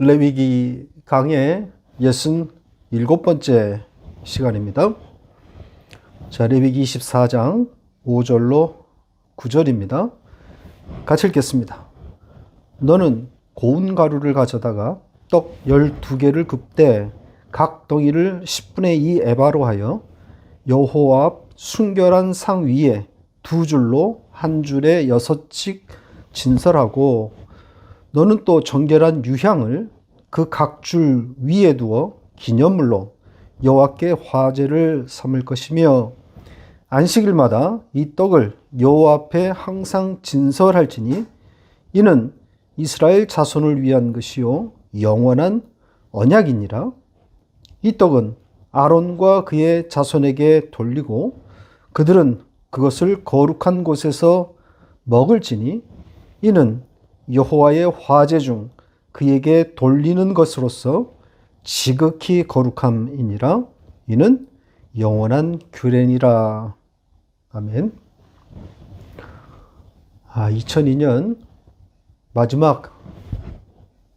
레위기 강의 67번째 시간입니다. 자, 레위기 24장 5절로 9절입니다. 같이 읽겠습니다. 너는 고운 가루를 가져다가 떡 12개를 굽되 각 덩이를 10분의 2 에바로 하여 여호와 앞 순결한 상 위에 두 줄로 한 줄에 6씩 진설하고 너는 또 정결한 유향을 그 각 줄 위에 두어 기념물로 여호와께 화제를 삼을 것이며 안식일마다 이 떡을 여호와 앞에 항상 진설할지니 이는 이스라엘 자손을 위한 것이요 영원한 언약이니라. 이 떡은 아론과 그의 자손에게 돌리고 그들은 그것을 거룩한 곳에서 먹을지니 이는 여호와의 화제 중 그에게 돌리는 것으로서 지극히 거룩함이니라. 이는 영원한 규례니라. 아멘. 2002년 마지막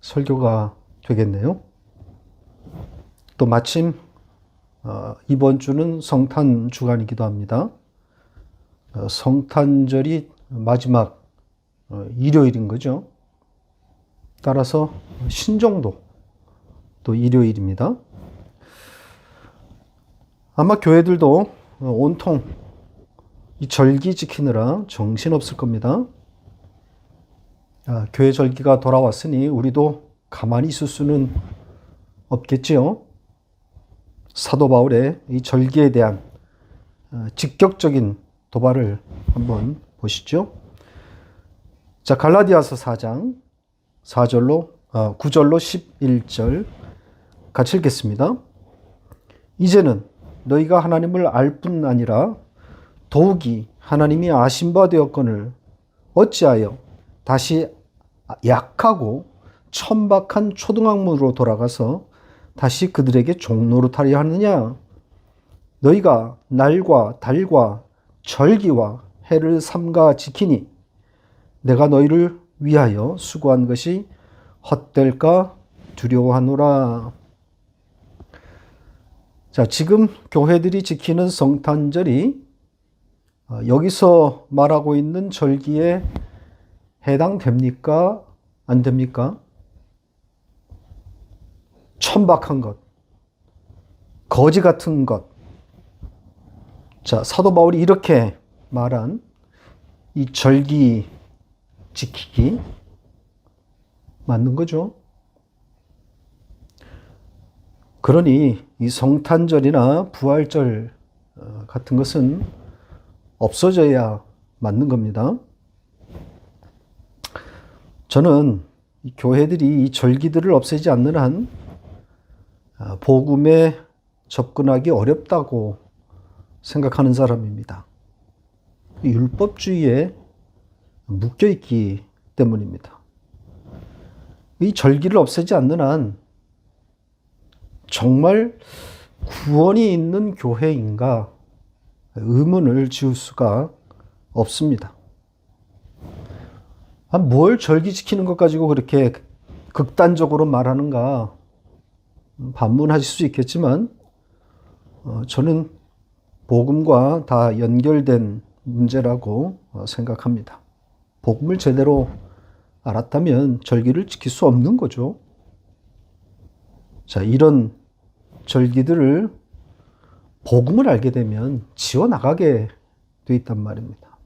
설교가 되겠네요. 또 마침 이번 주는 성탄 주간이기도 합니다. 성탄절이 마지막 일요일인 거죠. 따라서 신정도 또 일요일입니다. 아마 교회들도 온통 이 절기 지키느라 정신없을 겁니다. 교회 절기가 돌아왔으니 우리도 가만히 있을 수는 없겠지요. 사도 바울의 이 절기에 대한 직격적인 도발을 한번 보시죠. 자, 갈라디아서 4장 9절로 11절 같이 읽겠습니다. 이제는 너희가 하나님을 알 뿐 아니라 더욱이 하나님이 아신 바 되었거늘 어찌하여 다시 약하고 천박한 초등학문으로 돌아가서 다시 그들에게 종노릇하려 하느냐? 너희가 날과 달과 절기와 해를 삼가 지키니 내가 너희를 위하여 수고한 것이 헛될까 두려워하노라. 자, 지금 교회들이 지키는 성탄절이 여기서 말하고 있는 절기에 해당됩니까? 안 됩니까? 천박한 것, 거지 같은 것. 자, 사도 바울이 이렇게 말한 이 절기 지키기 맞는 거죠. 그러니 이 성탄절이나 부활절 같은 것은 없어져야 맞는 겁니다. 저는 이 교회들이 이 절기들을 없애지 않는 한 복음에 접근하기 어렵다고 생각하는 사람입니다. 율법주의에 묶여있기 때문입니다. 이 절기를 없애지 않는 한 정말 구원이 있는 교회인가 의문을 지울 수가 없습니다. 뭘 절기 지키는 것 가지고 그렇게 극단적으로 말하는가 반문하실 수 있겠지만 저는 복음과 다 연결된 문제라고 생각합니다. 복음을 제대로 알았다면 절기를 지킬 수 없는 거죠. 자, 이런 절기들을 복음을 알게 되면 지워나가게 돼 있단 말입니다.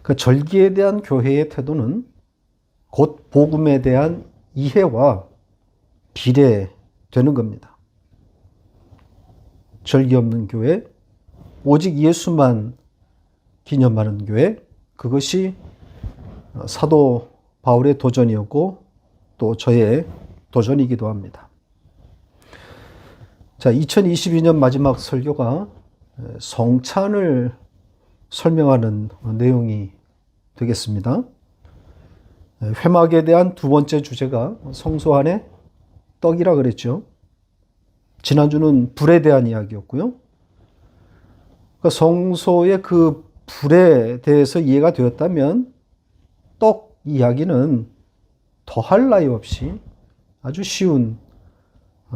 그 절기에 대한 교회의 태도는 곧 복음에 대한 이해와 비례되는 겁니다. 절기 없는 교회, 오직 예수만 기념하는 교회, 그것이 사도 바울의 도전이었고 또 저의 도전이기도 합니다. 자, 2022년 마지막 설교가 성찬을 설명하는 내용이 되겠습니다. 회막에 대한 두 번째 주제가 성소 안에 떡이라 그랬죠. 지난주는 불에 대한 이야기였고요. 그러니까 성소의 그 불에 대해서 이해가 되었다면 떡 이야기는 더할 나위 없이 아주 쉬운,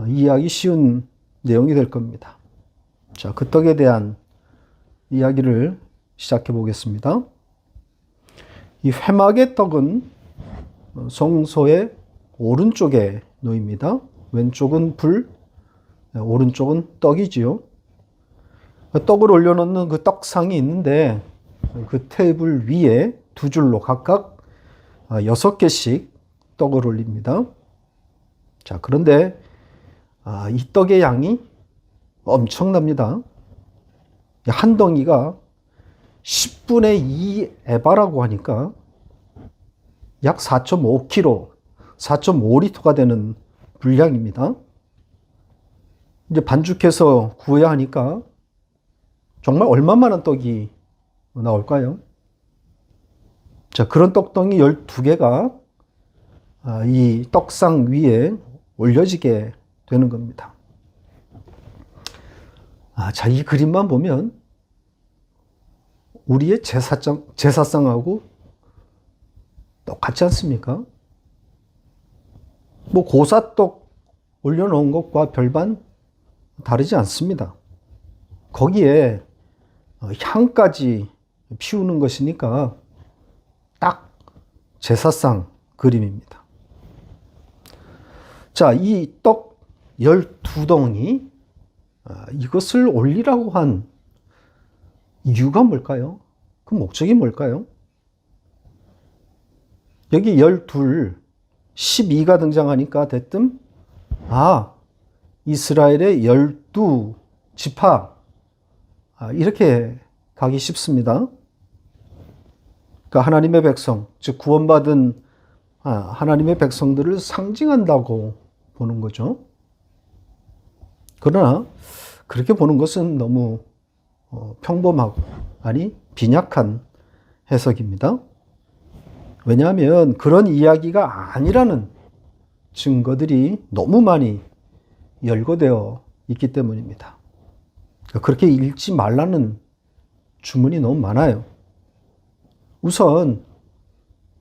이해하기 쉬운 내용이 될 겁니다. 자, 그 떡에 대한 이야기를 시작해 보겠습니다. 이 회막의 떡은 성소의 오른쪽에 놓입니다. 왼쪽은 불, 오른쪽은 떡이지요. 떡을 올려놓는 그 떡상이 있는데 그 테이블 위에 두 줄로 각각 6개씩 떡을 올립니다. 자, 그런데 이 떡의 양이 엄청납니다. 한 덩이가 10분의 2 에바라고 하니까 약 4.5kg, 4.5리터가 되는 분량입니다. 이제 반죽해서 구워야 하니까 정말 얼마만한 떡이 나올까요? 자, 그런 떡덩이 12개가 이 떡상 위에 올려지게 되는 겁니다. 자, 이 그림만 보면 우리의 제사상하고 똑같지 않습니까? 뭐 고사떡 올려놓은 것과 별반 다르지 않습니다. 거기에 향까지 피우는 것이니까 딱 제사상 그림입니다. 자, 이 떡 12덩이, 이것을 올리라고 한 이유가 뭘까요? 그 목적이 뭘까요? 여기 12, 12가 등장하니까 대뜸 이스라엘의 12지파, 이렇게 가기 쉽습니다. 그러니까 하나님의 백성, 즉 구원받은 하나님의 백성들을 상징한다고 보는 거죠. 그러나 그렇게 보는 것은 너무 평범하고 빈약한 해석입니다. 왜냐하면 그런 이야기가 아니라는 증거들이 너무 많이 열거되어 있기 때문입니다. 그렇게 읽지 말라는 주문이 너무 많아요. 우선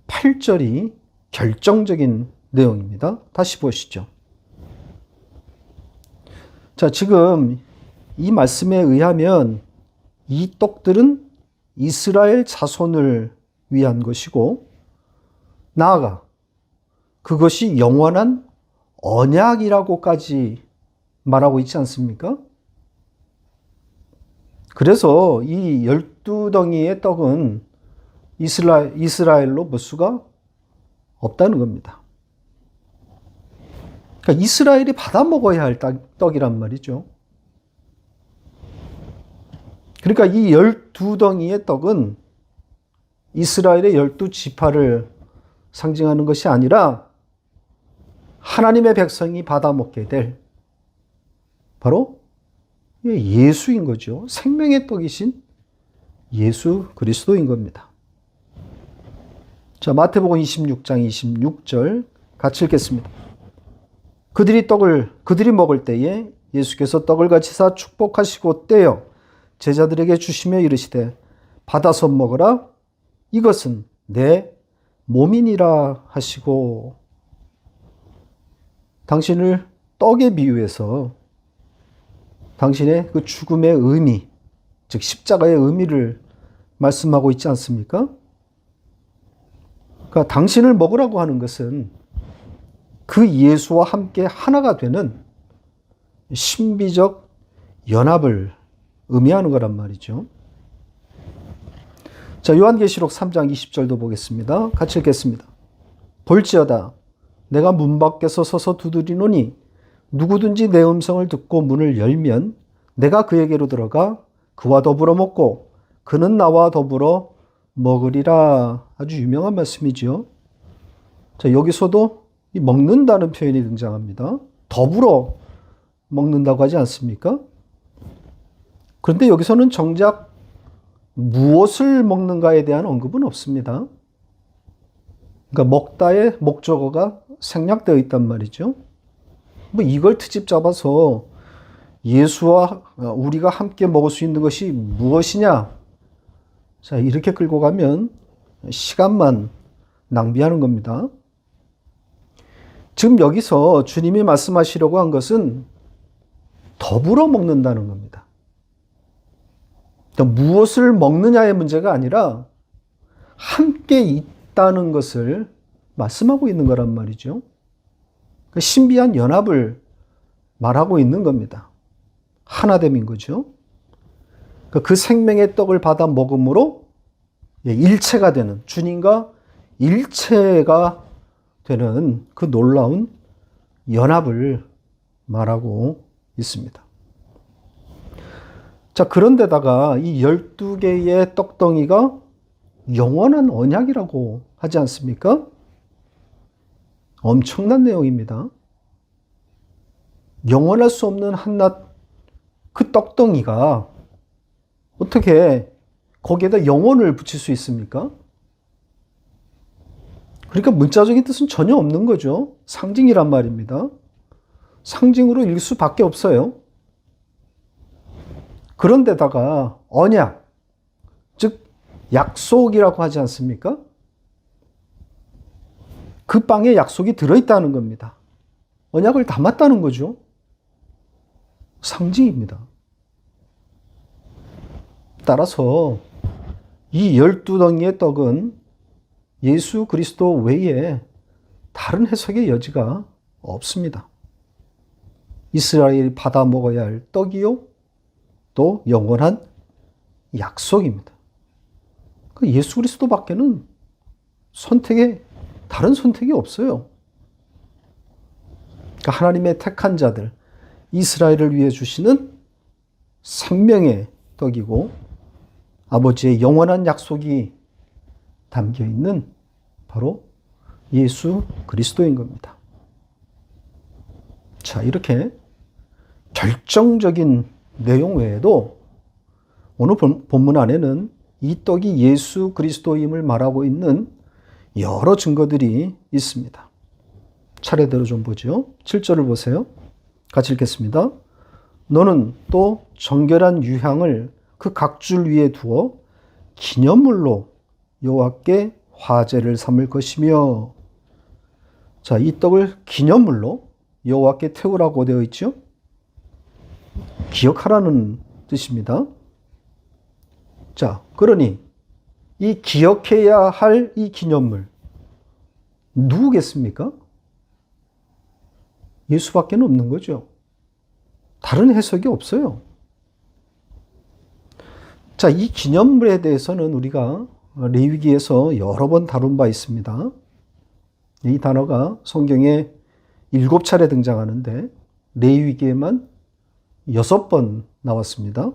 8절이 결정적인 내용입니다. 다시 보시죠. 자, 지금 이 말씀에 의하면 이 떡들은 이스라엘 자손을 위한 것이고, 나아가 그것이 영원한 언약이라고까지 말하고 있지 않습니까? 그래서 이 12덩이의 떡은 이스라엘로 볼 수가 없다는 겁니다. 그러니까 이스라엘이 받아 먹어야 할 떡이란 말이죠. 그러니까 이 12덩이의 떡은 이스라엘의 12지파를 상징하는 것이 아니라 하나님의 백성이 받아 먹게 될 바로 예수인 거죠. 생명의 떡이신 예수 그리스도인 겁니다. 자, 마태복음 26장 26절 같이 읽겠습니다. 그들이 먹을 때에 예수께서 떡을 가지사 축복하시고 떼어 제자들에게 주시며 이르시되 받아서 먹으라, 이것은 내 몸이니라 하시고, 당신을 떡에 비유해서 당신의 그 죽음의 의미, 즉 십자가의 의미를 말씀하고 있지 않습니까? 그러니까 당신을 먹으라고 하는 것은 그 예수와 함께 하나가 되는 신비적 연합을 의미하는 거란 말이죠. 자, 요한계시록 3장 20절도 보겠습니다. 같이 읽겠습니다. 볼지어다 내가 문 밖에서 서서 두드리노니 누구든지 내 음성을 듣고 문을 열면 내가 그에게로 들어가 그와 더불어 먹고 그는 나와 더불어 먹으리라. 아주 유명한 말씀이죠. 자, 여기서도 이 먹는다는 표현이 등장합니다. 더불어 먹는다고 하지 않습니까? 그런데 여기서는 정작 무엇을 먹는가에 대한 언급은 없습니다. 그러니까 먹다의 목적어가 생략되어 있단 말이죠. 뭐 이걸 트집 잡아서 예수와 우리가 함께 먹을 수 있는 것이 무엇이냐? 자, 이렇게 끌고 가면 시간만 낭비하는 겁니다. 지금 여기서 주님이 말씀하시려고 한 것은 더불어 먹는다는 겁니다. 그러니까 무엇을 먹느냐의 문제가 아니라 함께 있다는 것을 말씀하고 있는 거란 말이죠. 그 신비한 연합을 말하고 있는 겁니다. 하나됨인 거죠. 그 생명의 떡을 받아 먹음으로 일체가 되는, 주님과 일체가 되는 그 놀라운 연합을 말하고 있습니다. 자, 그런데다가 이 12개의 떡덩이가 영원한 언약이라고 하지 않습니까? 엄청난 내용입니다. 영원할 수 없는 한낱 그 떡덩이가 어떻게 거기에다 영혼을 붙일 수 있습니까? 그러니까 문자적인 뜻은 전혀 없는 거죠. 상징이란 말입니다. 상징으로 읽을 수밖에 없어요. 그런데다가 언약, 즉 약속이라고 하지 않습니까? 그 빵에 약속이 들어있다는 겁니다. 언약을 담았다는 거죠. 상징입니다. 따라서 이 12덩이의 떡은 예수 그리스도 외에 다른 해석의 여지가 없습니다. 이스라엘이 받아 먹어야 할 떡이요, 또 영원한 약속입니다. 예수 그리스도밖에는 다른 선택이 없어요. 그러니까 하나님의 택한 자들, 이스라엘을 위해 주시는 생명의 떡이고 아버지의 영원한 약속이 담겨 있는 바로 예수 그리스도인 겁니다. 자, 이렇게 결정적인 내용 외에도 오늘 본문 안에는 이 떡이 예수 그리스도임을 말하고 있는 여러 증거들이 있습니다. 차례대로 좀 보죠. 7절을 보세요. 같이 읽겠습니다. 너는 또 정결한 유향을 그 각줄 위에 두어 기념물로 여호와께 화제를 삼을 것이며. 자, 이 떡을 기념물로 여호와께 태우라고 되어 있죠. 기억하라는 뜻입니다. 자, 그러니 이 기억해야 할 이 기념물 누구겠습니까? 예수밖에 없는 거죠. 다른 해석이 없어요. 자, 이 기념물에 대해서는 우리가 레위기에서 여러 번 다룬 바 있습니다. 이 단어가 성경에 7차례 등장하는데 레위기에만 6번 나왔습니다.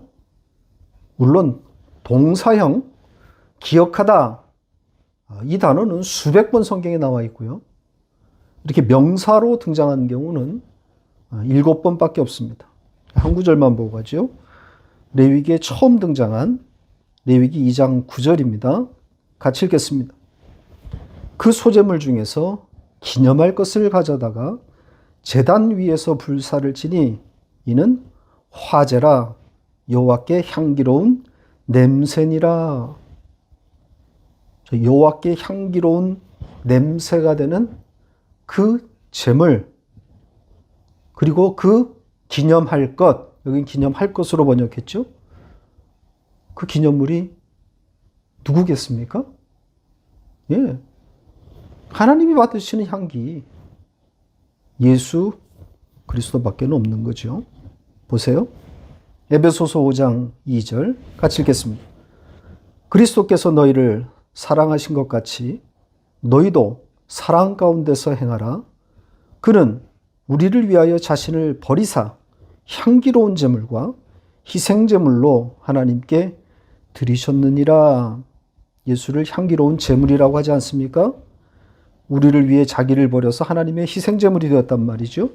물론 동사형 기억하다, 이 단어는 수백 번 성경에 나와 있고요. 이렇게 명사로 등장하는 경우는 7번밖에 없습니다. 한 구절만 보고 가죠. 레위기에 처음 등장한 레위기 2장 9절입니다. 같이 읽겠습니다. 그 소재물 중에서 기념할 것을 가져다가 제단 위에서 불사를 지니 이는 화제라, 여호와께 향기로운 냄새니라. 여호와께 향기로운 냄새가 되는 그 제물, 그리고 그 기념할 것, 여긴 기념할 것으로 번역했죠. 그 기념물이 누구겠습니까? 예, 하나님이 받으시는 향기, 예수 그리스도밖에 없는 거죠. 보세요. 에베소서 5장 2절 같이 읽겠습니다. 그리스도께서 너희를 사랑하신 것 같이 너희도 사랑 가운데서 행하라. 그는 우리를 위하여 자신을 버리사 향기로운 제물과 희생제물로 하나님께 드리셨느니라. 예수를 향기로운 제물이라고 하지 않습니까? 우리를 위해 자기를 버려서 하나님의 희생제물이 되었단 말이죠.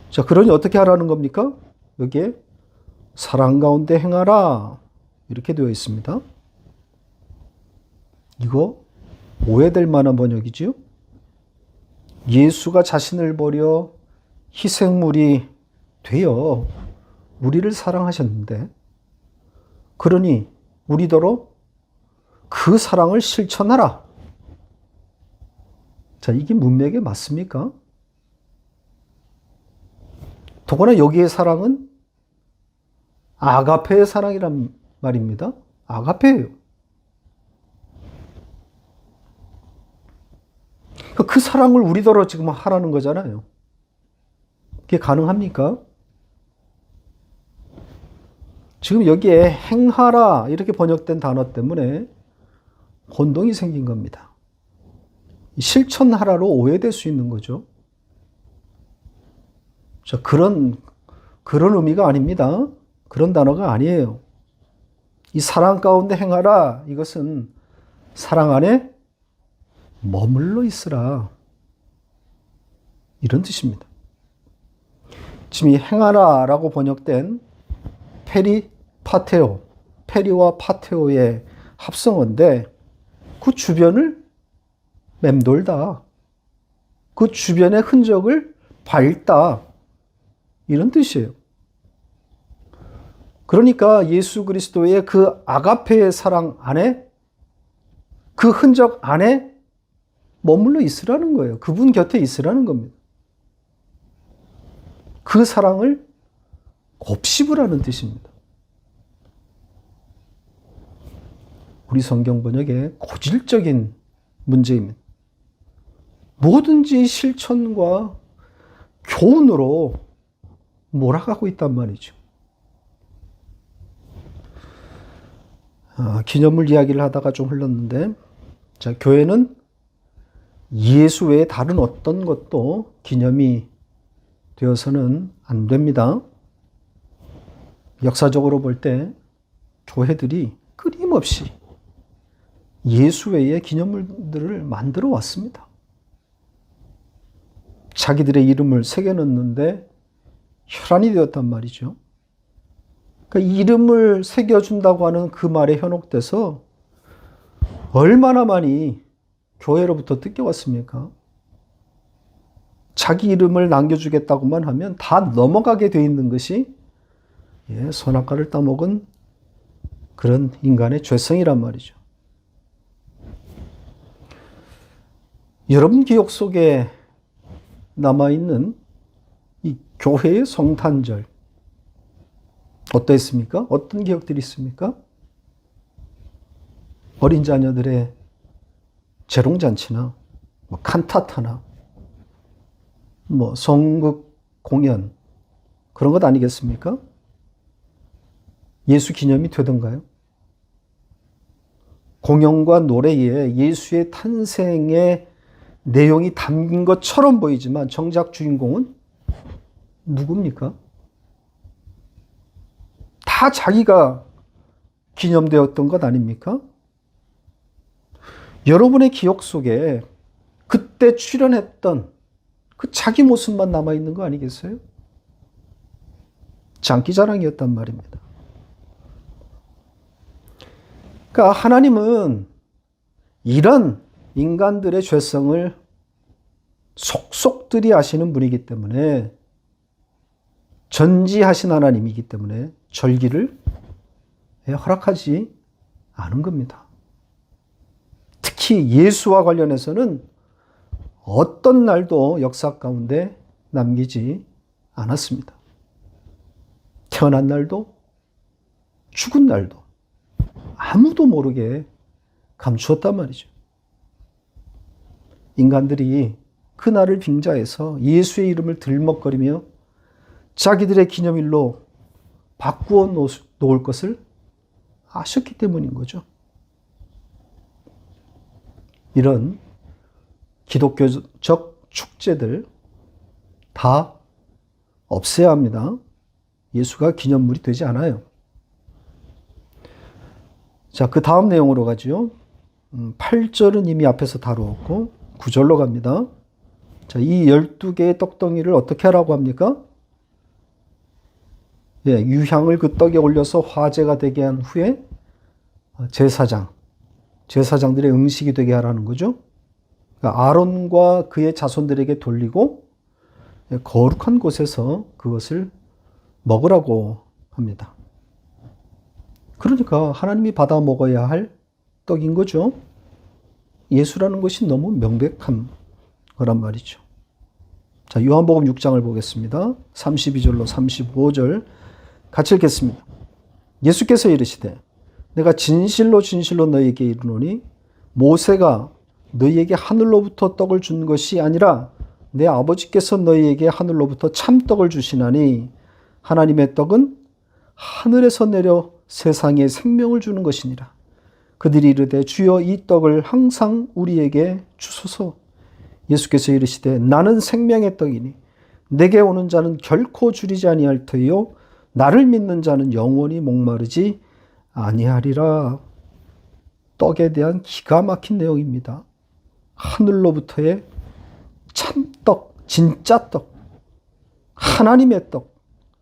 자, 그러니 어떻게 하라는 겁니까? 여기에 사랑 가운데 행하라 이렇게 되어 있습니다. 이거 오해될 만한 번역이지요. 예수가 자신을 버려 희생물이 되어 우리를 사랑하셨는데, 그러니 우리더러 그 사랑을 실천하라. 자, 이게 문맥에 맞습니까? 더구나 여기의 사랑은 아가페의 사랑이란 말입니다. 아가페예요. 그 사랑을 우리더러 지금 하라는 거잖아요. 그게 가능합니까? 지금 여기에 행하라 이렇게 번역된 단어 때문에 혼동이 생긴 겁니다. 실천하라로 오해될 수 있는 거죠. 자, 그런 의미가 아닙니다. 그런 단어가 아니에요. 이 사랑 가운데 행하라, 이것은 사랑 안에 머물러 있으라, 이런 뜻입니다. 지금 이 행하라 라고 번역된 페리파테오, 페리와 파테오의 합성어인데 그 주변을 맴돌다, 그 주변의 흔적을 밟다, 이런 뜻이에요. 그러니까 예수 그리스도의 그 아가페의 사랑 안에, 그 흔적 안에 머물러 있으라는 거예요. 그분 곁에 있으라는 겁니다. 그 사랑을 곱씹으라는 뜻입니다. 우리 성경 번역의 고질적인 문제입니다. 뭐든지 실천과 교훈으로 몰아가고 있단 말이죠. 기념물 이야기를 하다가 좀 흘렀는데, 자, 교회는 예수 외에 다른 어떤 것도 기념이 되어서는 안 됩니다. 역사적으로 볼 때 교회들이 끊임없이 예수 외의 기념물들을 만들어 왔습니다. 자기들의 이름을 새겨넣는데 혈안이 되었단 말이죠. 그러니까 이름을 새겨준다고 하는 그 말에 현혹돼서 얼마나 많이 교회로부터 뜯겨왔습니까? 자기 이름을 남겨주겠다고만 하면 다 넘어가게 돼 있는 것이 선악과를 따먹은 그런 인간의 죄성이란 말이죠. 여러분 기억 속에 남아있는 이 교회의 성탄절, 어떠했습니까? 어떤 기억들이 있습니까? 어린 자녀들의 재롱잔치나 칸타타나 성극 공연, 그런 것 아니겠습니까? 예수 기념이 되던가요? 공연과 노래에 예수의 탄생의 내용이 담긴 것처럼 보이지만 정작 주인공은 누굽니까? 다 자기가 기념되었던 것 아닙니까? 여러분의 기억 속에 그때 출연했던 그 자기 모습만 남아있는 거 아니겠어요? 장기자랑이었단 말입니다. 그러니까 하나님은 이런 인간들의 죄성을 속속들이 아시는 분이기 때문에, 전지하신 하나님이기 때문에 절기를 허락하지 않은 겁니다. 특히 예수와 관련해서는 어떤 날도 역사 가운데 남기지 않았습니다. 태어난 날도 죽은 날도 아무도 모르게 감추었단 말이죠. 인간들이 그 날을 빙자해서 예수의 이름을 들먹거리며 자기들의 기념일로 바꾸어 놓을 것을 아셨기 때문인 거죠. 이런 기독교적 축제들 다 없애야 합니다. 예수가 기념물이 되지 않아요. 자, 그 다음 내용으로 가죠. 8절은 이미 앞에서 다루었고 9절로 갑니다. 자, 이 12개의 떡덩이를 어떻게 하라고 합니까? 유향을 그 떡에 올려서 화제가 되게 한 후에 제사장들의 음식이 되게 하라는 거죠. 그러니까 아론과 그의 자손들에게 돌리고 거룩한 곳에서 그것을 먹으라고 합니다. 그러니까 하나님이 받아 먹어야 할 떡인 거죠. 예수라는 것이 너무 명백한 거란 말이죠. 자, 요한복음 6장을 보겠습니다. 32절로 35절 같이 읽겠습니다. 예수께서 이르시되 내가 진실로 진실로 너희에게 이르노니 모세가 너희에게 하늘로부터 떡을 준 것이 아니라 내 아버지께서 너희에게 하늘로부터 참떡을 주시나니 하나님의 떡은 하늘에서 내려 세상에 생명을 주는 것이니라. 그들이 이르되 주여 이 떡을 항상 우리에게 주소서. 예수께서 이르시되 나는 생명의 떡이니 내게 오는 자는 결코 줄이지 아니할 터이요 나를 믿는 자는 영원히 목마르지 아니하리라. 떡에 대한 기가 막힌 내용입니다. 하늘로부터의 참떡, 진짜 떡, 하나님의 떡,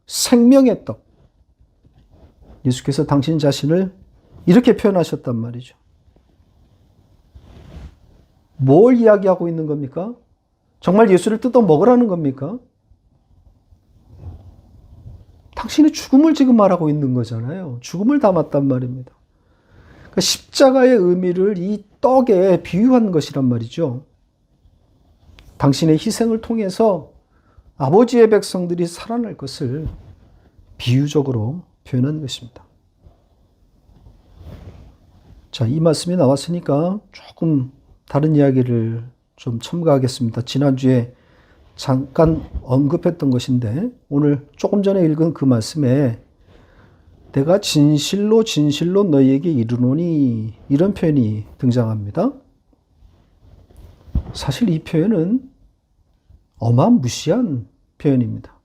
생명의 떡. 예수께서 당신 자신을 이렇게 표현하셨단 말이죠. 뭘 이야기하고 있는 겁니까? 정말 예수를 뜯어 먹으라는 겁니까? 당신이 죽음을 지금 말하고 있는 거잖아요. 죽음을 담았단 말입니다. 그러니까 십자가의 의미를 이 떡에 비유한 것이란 말이죠. 당신의 희생을 통해서 아버지의 백성들이 살아날 것을 비유적으로 표현한 것입니다. 자, 이 말씀이 나왔으니까 조금 다른 이야기를 좀 첨가하겠습니다. 지난주에 잠깐 언급했던 것인데 오늘 조금 전에 읽은 그 말씀에 내가 진실로 진실로 너희에게 이르노니 이런 표현이 등장합니다. 사실 이 표현은 어마무시한 표현입니다.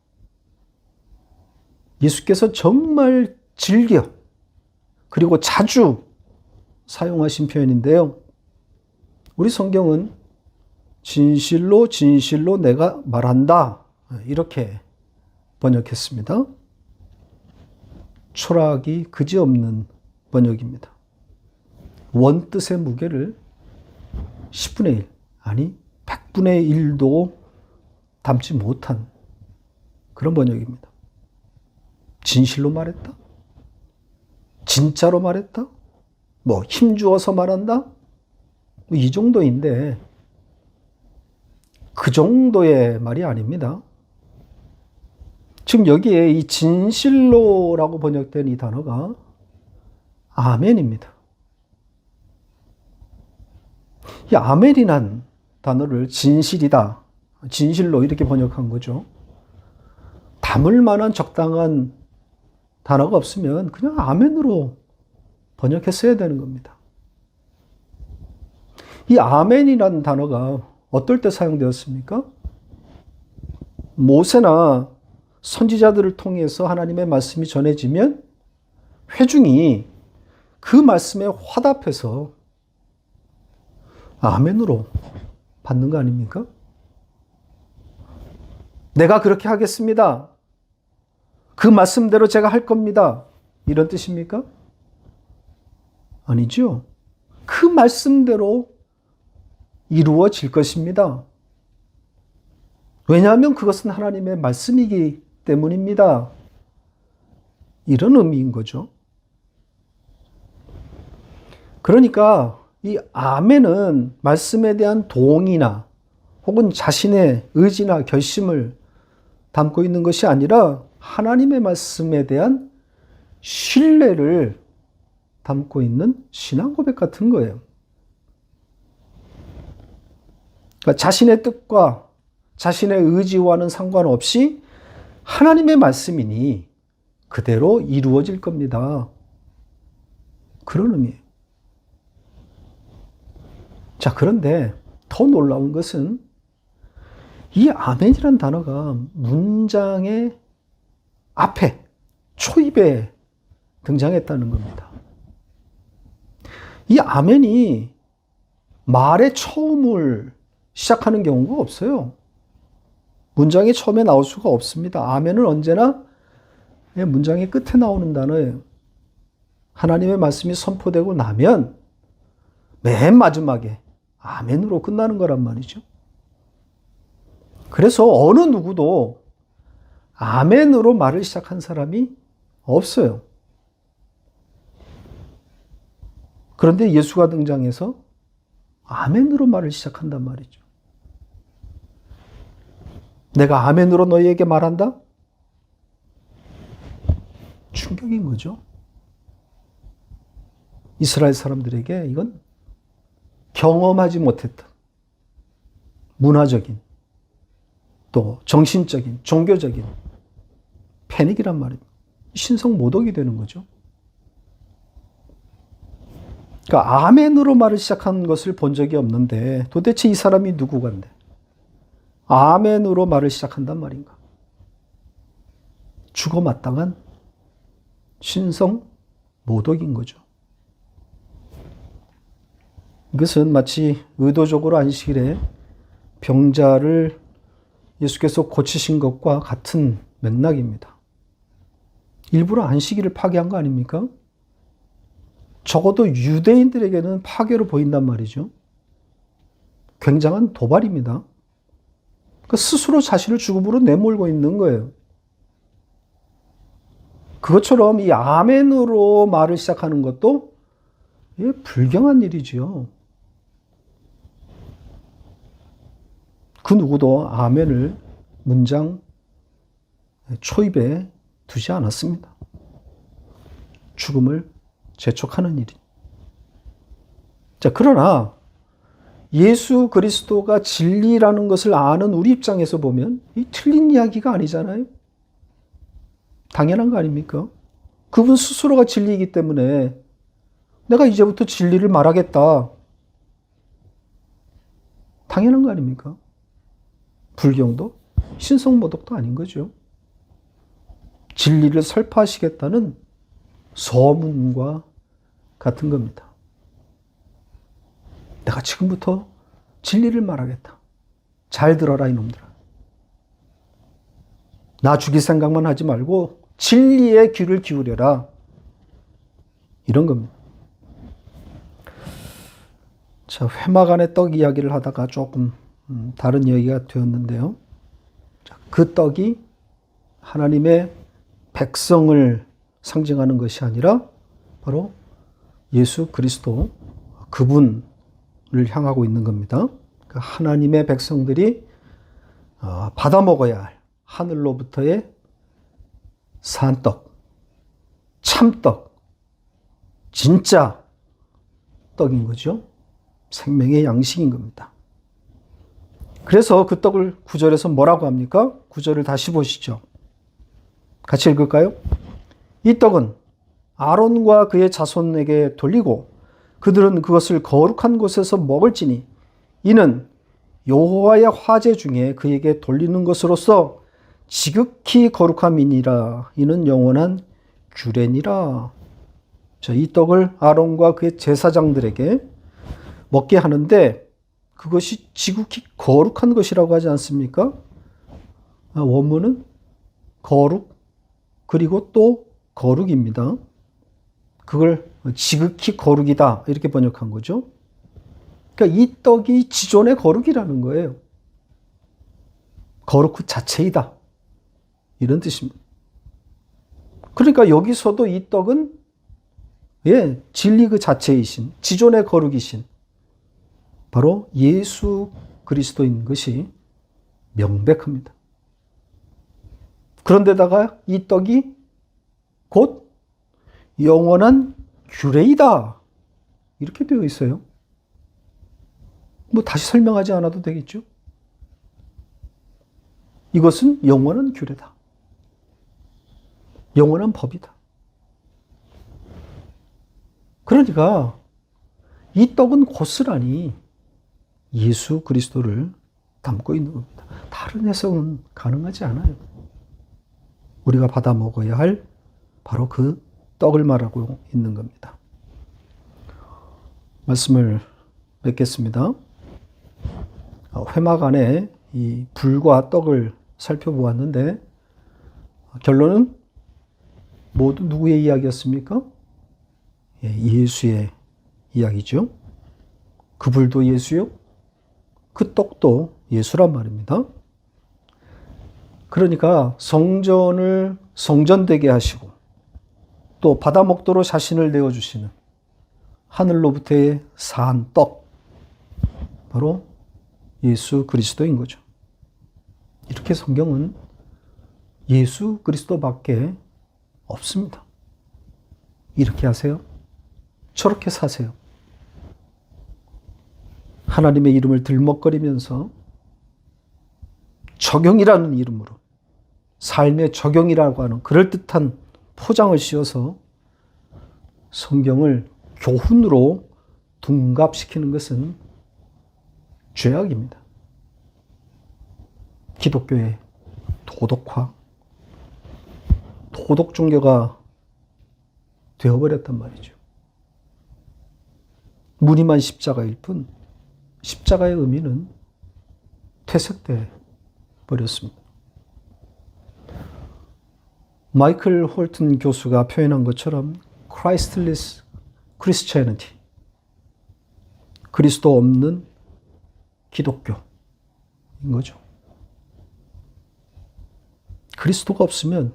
예수께서 정말 즐겨 그리고 자주 사용하신 표현인데요. 우리 성경은 진실로 진실로 내가 말한다 이렇게 번역했습니다. 초락이 그지없는 번역입니다. 원뜻의 무게를 10분의 1 아니 100분의 1도 담지 못한 그런 번역입니다. 진실로 말했다? 진짜로 말했다? 뭐 힘주어서 말한다? 이 정도인데 그 정도의 말이 아닙니다. 지금 여기에 이 진실로라고 번역된 이 단어가 아멘입니다. 이 아멘이란 단어를 진실이다, 진실로 이렇게 번역한 거죠. 담을 만한 적당한 단어가 없으면 그냥 아멘으로 번역했어야 되는 겁니다. 이 아멘이라는 단어가 어떨 때 사용되었습니까? 모세나 선지자들을 통해서 하나님의 말씀이 전해지면 회중이 그 말씀에 화답해서 아멘으로 받는 거 아닙니까? 내가 그렇게 하겠습니다. 그 말씀대로 제가 할 겁니다. 이런 뜻입니까? 아니죠. 그 말씀대로 이루어질 것입니다. 왜냐하면 그것은 하나님의 말씀이기 때문입니다. 이런 의미인 거죠. 그러니까 이 아멘은 말씀에 대한 동의나 혹은 자신의 의지나 결심을 담고 있는 것이 아니라 하나님의 말씀에 대한 신뢰를 담고 있는 신앙 고백 같은 거예요. 그러니까 자신의 뜻과 자신의 의지와는 상관없이 하나님의 말씀이니 그대로 이루어질 겁니다. 그런 의미예요. 자, 그런데 더 놀라운 것은 이 아멘이라는 단어가 문장의 앞에, 초입에 등장했다는 겁니다. 이 아멘이 말의 처음을 시작하는 경우가 없어요. 문장이 처음에 나올 수가 없습니다. 아멘은 언제나 문장의 끝에 나오는 단어예요. 하나님의 말씀이 선포되고 나면 맨 마지막에 아멘으로 끝나는 거란 말이죠. 그래서 어느 누구도 아멘으로 말을 시작한 사람이 없어요. 그런데 예수가 등장해서 아멘으로 말을 시작한단 말이죠. 내가 아멘으로 너희에게 말한다? 충격인 거죠. 이스라엘 사람들에게 이건 경험하지 못했던 문화적인 또 정신적인 종교적인 패닉이란 말입니다. 신성 모독이 되는 거죠. 그러니까 아멘으로 말을 시작한 것을 본 적이 없는데 도대체 이 사람이 누구간데 아멘으로 말을 시작한단 말인가? 죽어 마땅한 신성 모독인 거죠. 이것은 마치 의도적으로 안식일에 병자를 예수께서 고치신 것과 같은 맥락입니다. 일부러 안식일을 파괴한 거 아닙니까? 적어도 유대인들에게는 파괴로 보인단 말이죠. 굉장한 도발입니다. 그러니까 스스로 자신을 죽음으로 내몰고 있는 거예요. 그것처럼 이 아멘으로 말을 시작하는 것도 불경한 일이지요. 그 누구도 아멘을 문장 초입에 두지 않았습니다. 죽음을 재촉하는 일이. 자, 그러나 예수 그리스도가 진리라는 것을 아는 우리 입장에서 보면 이 틀린 이야기가 아니잖아요. 당연한 거 아닙니까? 그분 스스로가 진리이기 때문에 내가 이제부터 진리를 말하겠다. 당연한 거 아닙니까? 불경도 신성모독도 아닌 거죠. 진리를 설파하시겠다는 서문과 같은 겁니다. 내가 지금부터 진리를 말하겠다. 잘 들어라 이놈들아. 나 죽일 생각만 하지 말고 진리에 귀를 기울여라. 이런 겁니다. 자, 회막 안의 떡 이야기를 하다가 조금 다른 이야기가 되었는데요. 자, 그 떡이 하나님의 백성을 상징하는 것이 아니라 바로 예수 그리스도 그분을 향하고 있는 겁니다. 그 하나님의 백성들이 받아 먹어야 할 하늘로부터의 산떡, 참떡, 진짜 떡인 거죠. 생명의 양식인 겁니다. 그래서 그 떡을 9절에서 뭐라고 합니까? 9절을 다시 보시죠. 같이 읽을까요? 이 떡은 아론과 그의 자손에게 돌리고 그들은 그것을 거룩한 곳에서 먹을지니 이는 여호와의 화제 중에 그에게 돌리는 것으로서 지극히 거룩함이니라. 이는 영원한 규례니라. 자, 이 떡을 아론과 그의 제사장들에게 먹게 하는데 그것이 지극히 거룩한 것이라고 하지 않습니까? 원문은 거룩 그리고 또 거룩입니다. 그걸 지극히 거룩이다 이렇게 번역한 거죠. 그러니까 이 떡이 지존의 거룩이라는 거예요. 거룩 그 자체이다 이런 뜻입니다. 그러니까 여기서도 이 떡은 진리 그 자체이신 지존의 거룩이신 바로 예수 그리스도인 것이 명백합니다. 그런데다가 이 떡이 곧 영원한 규례이다 이렇게 되어 있어요. 뭐 다시 설명하지 않아도 되겠죠. 이것은 영원한 규례다. 영원한 법이다. 그러니까 이 떡은 고스란히 예수 그리스도를 담고 있는 겁니다. 다른 해석은 가능하지 않아요. 우리가 받아 먹어야 할 바로 그 떡을 말하고 있는 겁니다. 말씀을 맺겠습니다. 회막 안에 이 불과 떡을 살펴보았는데 결론은 모두 누구의 이야기였습니까? 예수의 이야기죠. 그 불도 예수요. 그 떡도 예수란 말입니다. 그러니까 성전을 성전되게 하시고 또 받아 먹도록 자신을 내어주시는 하늘로부터의 산 떡, 바로 예수 그리스도인 거죠. 이렇게 성경은 예수 그리스도밖에 없습니다. 이렇게 하세요. 저렇게 사세요. 하나님의 이름을 들먹거리면서 적용이라는 이름으로 삶의 적용이라고 하는 그럴듯한 포장을 씌워서 성경을 교훈으로 둔갑시키는 것은 죄악입니다. 기독교의 도덕화, 도덕 종교가 되어버렸단 말이죠. 무늬만 십자가일 뿐 십자가의 의미는 퇴색돼 버렸습니다. 마이클 홀튼 교수가 표현한 것처럼 Christless Christianity, 그리스도 없는 기독교인 거죠. 그리스도가 없으면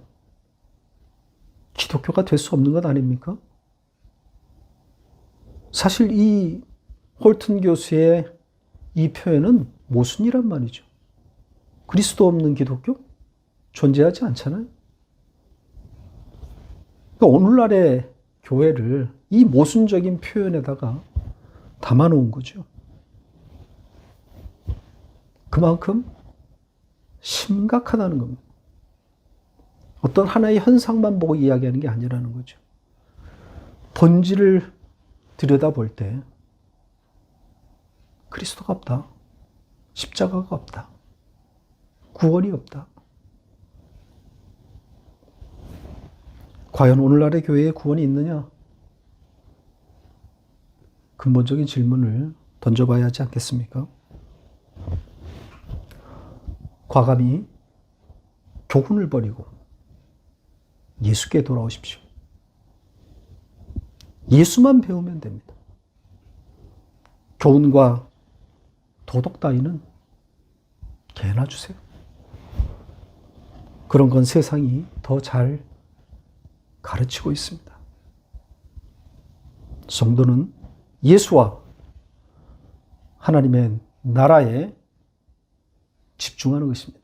기독교가 될 수 없는 것 아닙니까? 사실 이 홀튼 교수의 이 표현은 모순이란 말이죠. 그리스도 없는 기독교? 존재하지 않잖아요. 그러니까 오늘날의 교회를 이 모순적인 표현에다가 담아놓은 거죠. 그만큼 심각하다는 겁니다. 어떤 하나의 현상만 보고 이야기하는 게 아니라는 거죠. 본질을 들여다볼 때 그리스도가 없다. 십자가가 없다. 구원이 없다. 과연 오늘날의 교회에 구원이 있느냐? 근본적인 질문을 던져봐야 하지 않겠습니까? 과감히 교훈을 버리고 예수께 돌아오십시오. 예수만 배우면 됩니다. 교훈과 도덕 따위는 개나 주세요. 그런 건 세상이 더 잘 가르치고 있습니다. 성도는 예수와 하나님의 나라에 집중하는 것입니다.